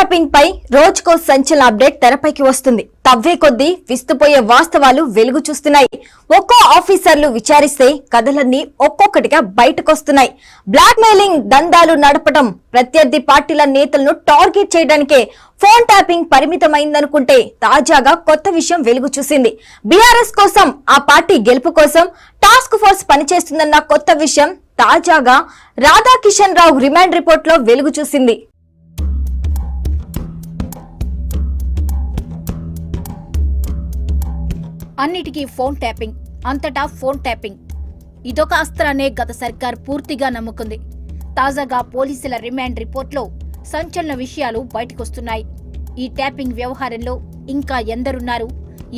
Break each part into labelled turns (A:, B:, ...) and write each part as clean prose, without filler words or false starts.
A: Tapping పై రోజుకో సంచలన update తెరపైకి వస్తుంది. తవ్వే కొద్దీ విస్తుపోయే వాస్తవాలు వెలుగు చూస్తున్నాయి. ఒక్కో ఆఫీసర్లు విచారిస్తే కథలన్నీ ఒక్కొక్కటిగా బయటకొస్తున్నాయి. బ్లాక్ మెయిలింగ్ దందాలు నడపడం, ప్రత్యర్థి పార్టీల నేతలను టార్గెట్ చేయడానికే ఫోన్ ట్యాపింగ్ పరిమితమైందనుకుంటే తాజాగా కొత్త విషయం వెలుగు చూసింది. బీఆర్ఎస్ కోసం, ఆ పార్టీ గెలుపు కోసం టాస్క్ ఫోర్స్ పనిచేస్తుందన్న కొత్త విషయం తాజాగా రాధాకిషన్ రావు రిమాండ్ రిపోర్ట్ లో వెలుగు చూసింది.
B: అన్నిటికీ ఫోన్ ట్యాపింగ్, అంతటా ఫోన్ ట్యాపింగ్. ఇదొక అస్త్రాన్నే గత సర్కార్ పూర్తిగా నమ్ముకుంది. తాజాగా పోలీసుల రిమాండ్ రిపోర్ట్లో సంచలన విషయాలు బయటకొస్తున్నాయి. ఈ ట్యాపింగ్ వ్యవహారంలో ఇంకా ఎందరున్నారు,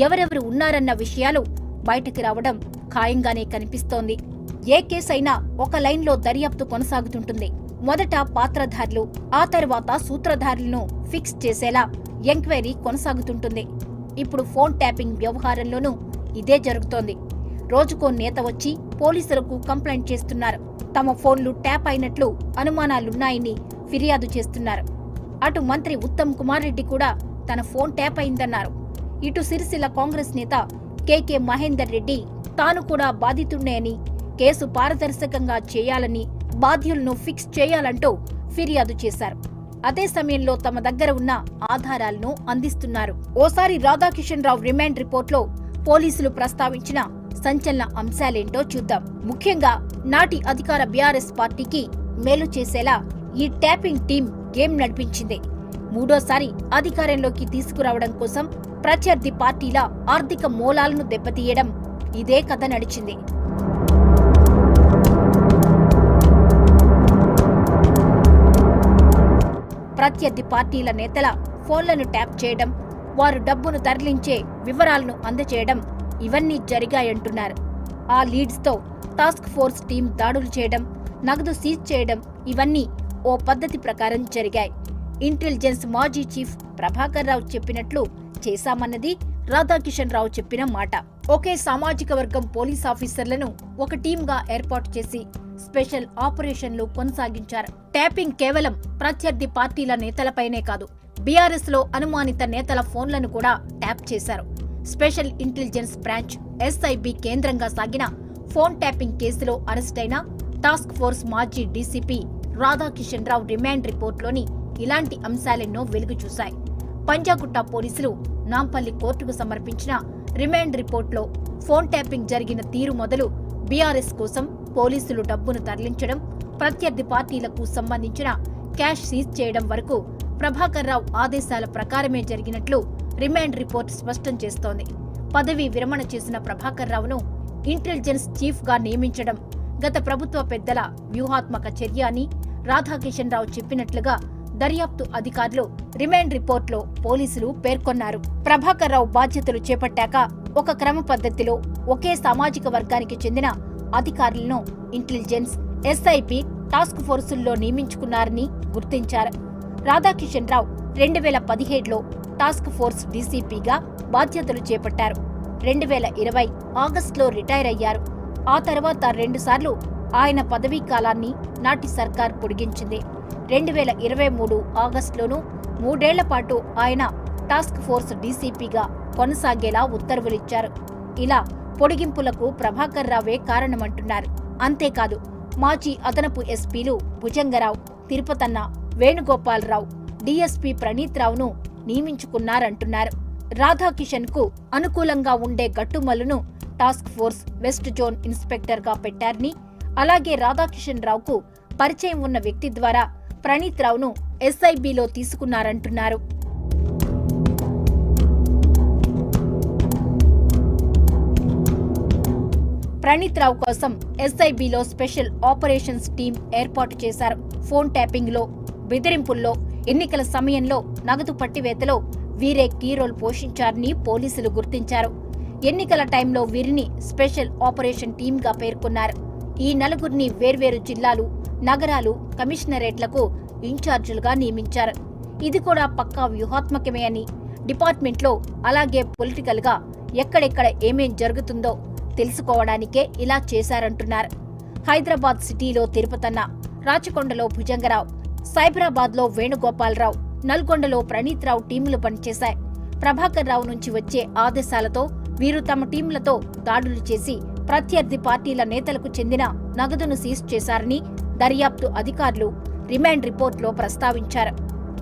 B: ఎవరెవరు ఉన్నారన్న విషయాలు బయటకు రావడం ఖాయంగానే కనిపిస్తోంది. ఏ కేసైనా ఒక లైన్లో దర్యాప్తు కొనసాగుతుంటుంది. మొదట పాత్రధారులు, ఆ తర్వాత సూత్రధారులను ఫిక్స్ చేసేలా ఎంక్వైరీ కొనసాగుతుంటుంది. ఇప్పుడు ఫోన్ ట్యాపింగ్ వ్యవహారంలోనూ ఇదే జరుగుతోంది. రోజుకో నేత వచ్చి పోలీసులకు కంప్లైంట్ చేస్తున్నారు. తమ ఫోన్లు ట్యాప్ అయినట్లు అనుమానాలున్నాయని ఫిర్యాదు చేస్తున్నారు. అటు మంత్రి ఉత్తమ్ కుమార్ రెడ్డి కూడా తన ఫోన్ ట్యాప్ అయిందన్నారు. ఇటు సిరిసిల్ల కాంగ్రెస్ నేత కేకే మహేందర్ రెడ్డి తాను కూడా బాధితున్నే అని, కేసు పారదర్శకంగా చేయాలని, బాధ్యులను ఫిక్స్ చేయాలంటూ ఫిర్యాదు చేశారు. అదే సమయంలో తమ దగ్గర ఉన్న ఆధారాలను అందిస్తున్నారు. ఓసారి రాధాకిషన్ రావు రిమాండ్ రిపోర్ట్లో పోలీసులు ప్రస్తావించిన సంచలన అంశాలేంటో చూద్దాం. ముఖ్యంగా నాటి అధికార బీఆర్ఎస్ పార్టీకి మేలు చేసేలా ఈ ట్యాపింగ్ టీం గేమ్ నడిపించింది. మూడోసారి అధికారంలోకి తీసుకురావడం కోసం ప్రత్యర్థి పార్టీల ఆర్థిక మూలాలను దెబ్బతీయడం, ఇదే కథ నడిచింది. ప్రత్యర్థి పార్టీల నేతల ఫోన్లను ట్యాప్ చేయడం, వారు డబ్బును తరలించే వివరాలను అందజేయడం, ఇవన్నీ జరిగాయంటున్నారు. ఆ లీడ్స్ తో టాస్క్ ఫోర్స్ టీం దాడులు చేయడం, నగదు సీజ్ చేయడం, ఇవన్నీ ఓ పద్ధతి ప్రకారం జరిగాయి. ఇంటెలిజెన్స్ మాజీ చీఫ్ ప్రభాకర్ రావు చెప్పినట్లు చేశామన్నది రాధాకిషన్ రావు చెప్పిన మాట. ఒకే సామాజిక వర్గం పోలీస్ ఆఫీసర్లను ఒక టీంగా ఏర్పాటు చేసి స్పెషల్ ఆపరేషన్లు కొనసాగించారు. ట్యాపింగ్ కేవలం ప్రత్యర్థి పార్టీల నేతలపైనే కాదు, బీఆర్ఎస్ లో అనుమానిత నేతల ఫోన్లను కూడా ట్యాప్ చేశారు. స్పెషల్ ఇంటెలిజెన్స్ బ్రాంచ్ ఎస్ఐబి కేంద్రంగా సాగిన ఫోన్ ట్యాపింగ్ కేసులో అరెస్టైన టాస్క్ ఫోర్స్ మాజీ డీసీపీ రాధాకిషన్ రావు రిమాండ్ రిపోర్ట్లోని ఇలాంటి అంశాలెన్నో వెలుగు చూశాయి. పంజాగుట్ట పోలీసులు నాంపల్లి కోర్టుకు సమర్పించిన రిమాండ్ రిపోర్ట్లో ఫోన్ ట్యాపింగ్ జరిగిన తీరు మొదలు బీఆర్ఎస్ కోసం పోలీసులు డబ్బును తరలించడం, ప్రత్యర్థి పార్టీలకు సంబంధించిన క్యాష్ సీజ్ చేయడం వరకు ప్రభాకర్ రావు ఆదేశాల ప్రకారమే జరిగినట్లు రిమాండ్ రిపోర్ట్ స్పష్టం చేస్తోంది. పదవీ విరమణ చేసిన ప్రభాకర్ రావును ఇంటెలిజెన్స్ చీఫ్ గా నియమించడం గత ప్రభుత్వ పెద్దల వ్యూహాత్మక చర్య అని రాధాకిషన్ రావు చెప్పినట్లుగా దర్యాప్తు అధికారులు రిమాండ్ రిపోర్ట్లో పోలీసులు పేర్కొన్నారు. ప్రభాకర్ రావు బాధ్యతలు చేపట్టాక ఒక క్రమ పద్ధతిలో ఒకే సామాజిక వర్గానికి చెందిన అధికారులను ఇంటెలిజెన్స్, ఎస్ఐపి టాస్క్ ఫోర్సుల్లో నియమించుకున్నారని గుర్తించారు. రాధాకిషన్ రావు 2017లో టాస్క్ ఫోర్స్ డీసీపీగా బాధ్యతలు చేపట్టారు. 2020 ఆగస్టులో రిటైర్ అయ్యారు. ఆ తర్వాత 2 సార్లు ఆయన పదవీ కాలాన్ని నాటి సర్కార్ పొడిగించింది. 2023 ఆగస్టులోనూ 3 ఏళ్ల పాటు ఆయన టాస్క్ ఫోర్స్ డీసీపీగా కొనసాగేలా ఉత్తర్వులిచ్చారు. ఇలా పొడిగింపులకు ప్రభాకర్ రావే కారణమంటున్నారు. అంతేకాదు, మాజీ అదనపు ఎస్పీలు భుజంగరావు, తిరుపతన్న, వేణుగోపాలరావు, డీఎస్పీ ప్రణీత్ రావును నియమించుకున్నారంటున్నారు. రాధాకిషన్ కు అనుకూలంగా ఉండే గట్టుమల్లును task force west zone inspector గా పెట్టారని, అలాగే రాధాకిషన్ రావుకు పరిచయం ఉన్న వ్యక్తి ద్వారా ప్రణీత్ రావును ఎస్ఐబిలో తీసుకున్నారంటున్నారు. ప్రణీత్ రావు కోసం ఎస్ఐబిలో స్పెషల్ ఆపరేషన్స్ టీం ఏర్పాటు చేశారు. ఫోన్ ట్యాపింగ్ లో, బెదిరింపుల్లో, ఎన్నికల సమయంలో నగదు పట్టివేతలో వీరే కీ రోల్ పోషించారని పోలీసులు గుర్తించారు. ఎన్నికల టైంలో వీరిని స్పెషల్ ఆపరేషన్ టీంగా పేర్కొన్నారు. ఈ నలుగురిని వేర్వేరు జిల్లాలు, నగరాలు, కమిషనరేట్లకు ఇన్ఛార్జీలుగా నియమించారు. ఇది కూడా పక్కా వ్యూహాత్మకమే అని, డిపార్ట్మెంట్లో అలాగే పొలిటికల్ గా ఎక్కడెక్కడ ఏమేం జరుగుతుందో తెలుసుకోవడానికే ఇలా చేశారంటున్నారు. హైదరాబాద్ సిటీలో తిరుపతన్న, రాచకొండలో భుజంగరావు, సైబరాబాద్లో వేణుగోపాలరావు, నల్గొండలో ప్రణీత్ రావు టీంలు పనిచేశాయి. ప్రభాకర్ రావు నుంచి వచ్చే ఆదేశాలతో వీరు తమ టీంలతో దాడులు చేసి ప్రత్యర్థి పార్టీల నేతలకు చెందిన నగదును సీజ్ చేశారని దర్యాప్తు అధికారులు రిమాండ్ రిపోర్ట్లో ప్రస్తావించారు.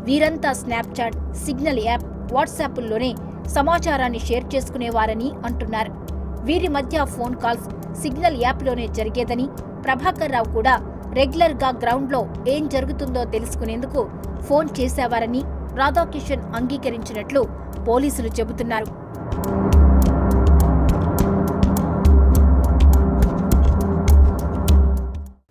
B: వీరంతా స్నాప్చాట్, సిగ్నల్ యాప్, వాట్సాప్ల్లోనే సమాచారాన్ని షేర్ చేసుకునేవారని అంటున్నారు. వీరి మధ్య phone calls signal యాప్లోనే జరిగేదని, Prabhakar Rao కూడా రెగ్యులర్గా గ్రౌండ్లో ఏం జరుగుతుందో తెలుసుకునేందుకు ఫోన్ చేసేవారని రాధాకిషన్ అంగీకరించినట్లు పోలీసులు చెబుతున్నారు.